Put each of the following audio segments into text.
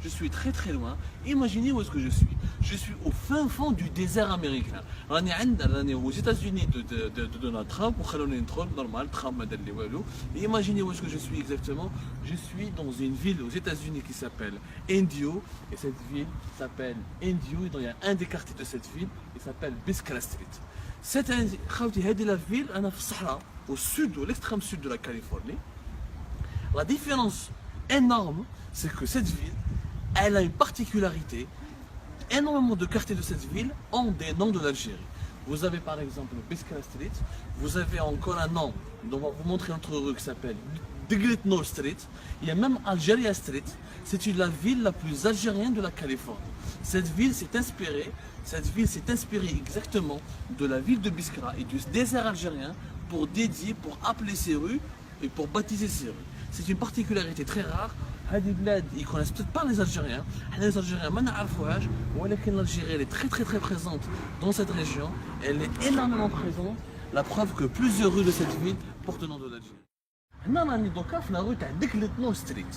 Je suis très très loin. Imaginez où est-ce que je suis. Je suis au fin fond du désert américain. On est aux États-Unis de Donald Trump. Normal, Trump m'a donné walou. Imaginez où est-ce que je suis exactement. Je suis dans une ville aux États-Unis qui s'appelle Indio. Et cette ville s'appelle Indio. Et il y a un des quartiers de cette ville. Il s'appelle Biskra Street. Cette la ville, au sud, à l'extrême sud de la Californie. La différence énorme, c'est que cette ville, elle a une particularité. Énormément de quartiers de cette ville ont des noms de l'Algérie. Vous avez par exemple Biskra Street, vous avez encore un nom, on va vous montrer notre rue qui s'appelle Degletnor Street, il y a même Algeria Street, c'est la ville la plus algérienne de la Californie. Cette ville s'est inspirée exactement de la ville de Biskra et du désert algérien pour dédier, pour appeler ces rues et pour baptiser ces rues. C'est une particularité très rare. Ils ne connaissent peut-être pas les Algériens. Les Algériens, l'Algérie elle est très présente dans cette région. Elle est énormément présente. La preuve que plusieurs rues de cette ville portent le nom de l'Algérie. Maintenant, on est donc à la rue de Degletnor Street.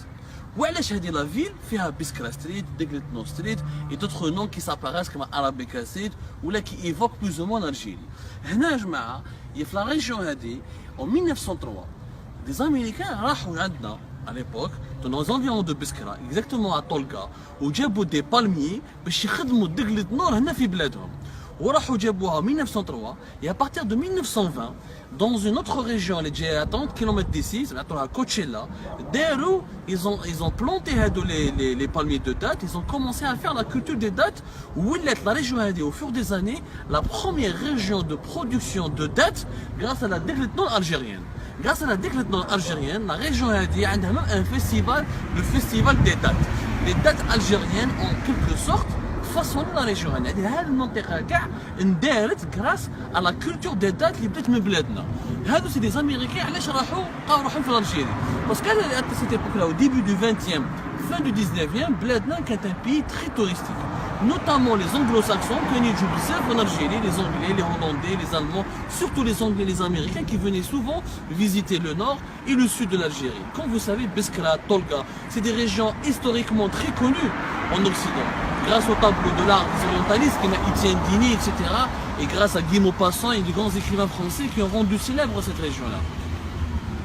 وعلاش هذه لا فيل فيها بيسكرا ستريت ديغلتنور ستريت et d'autres noms qui s'apparaissent comme Arabica Street ولا qui évoquent plus ou moins l'Algérie. هنا يا جماعه في لا ريجيون هذه en 1903 des Américains راحوا عندنا à l'époque dans les environs de Biskra exactement à Tolga وجابوا des palmiers باش يخدموا ديغلتنور هنا في بلادهم. وراحوا جابوها en 1903 et à partir de 1920 dans une autre région elle est à 30 km d'ici, c'est à Coachella, ils ont planté les palmiers de dattes, ils ont commencé à faire la culture des dattes où la région a été au fur des années la première région de production de dattes grâce à la Degletnor algérienne. Grâce à la Degletnor algérienne, la région a été même un festival, le festival des dattes. Les dattes algériennes en quelque sorte façonner la région. هذه المنطقة كاع اندارت grâce à la culture des dates اللي بدات من بلادنا. هادو سي دي امريكان علاش راحوا لقاو روحهم في الجيري؟ باسكو à cette époque-là au début du 20e, fin du 19e, بلادنا كانت un pays très touristique. Notamment les anglo-saxons qui venaient du bzaf en Algérie, les anglais, les hollandais, les allemands, surtout les anglais, les américains qui venaient souvent visiter le nord et le sud de l'Algérie. Comme vous savez, Biskra, Tolga, c'est des régions historiquement très connues en Occident. Grâce au tableau de l'art des orientalistes, qui Étienne Dini, etc. Et grâce à Guy Maupassant et des grands écrivains français qui ont rendu célèbre cette région-là.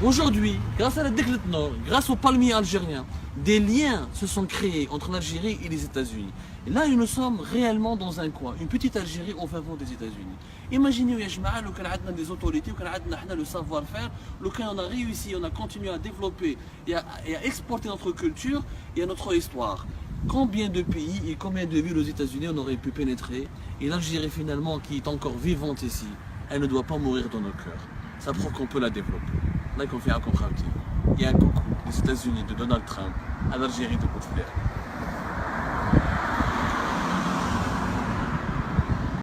Aujourd'hui, grâce à la Degletnor, grâce aux palmiers algériens, des liens se sont créés entre l'Algérie et les États-Unis. Et là, nous sommes réellement dans un coin, une petite Algérie au fin fond des États-Unis. Imaginez, quand on a des autorités, quand on a le savoir-faire, quand on a réussi, on a continué à développer et à exporter notre culture et notre histoire. Combien de pays et combien de villes aux États-Unis on aurait pu pénétrer, et l'Algérie finalement qui est encore vivante ici, elle ne doit pas mourir dans nos cœurs. Ça prouve qu'on peut la développer. Là qu'on fait un contrat. Il y a un coucou des États-Unis de Donald Trump à l'Algérie de Bouteflika.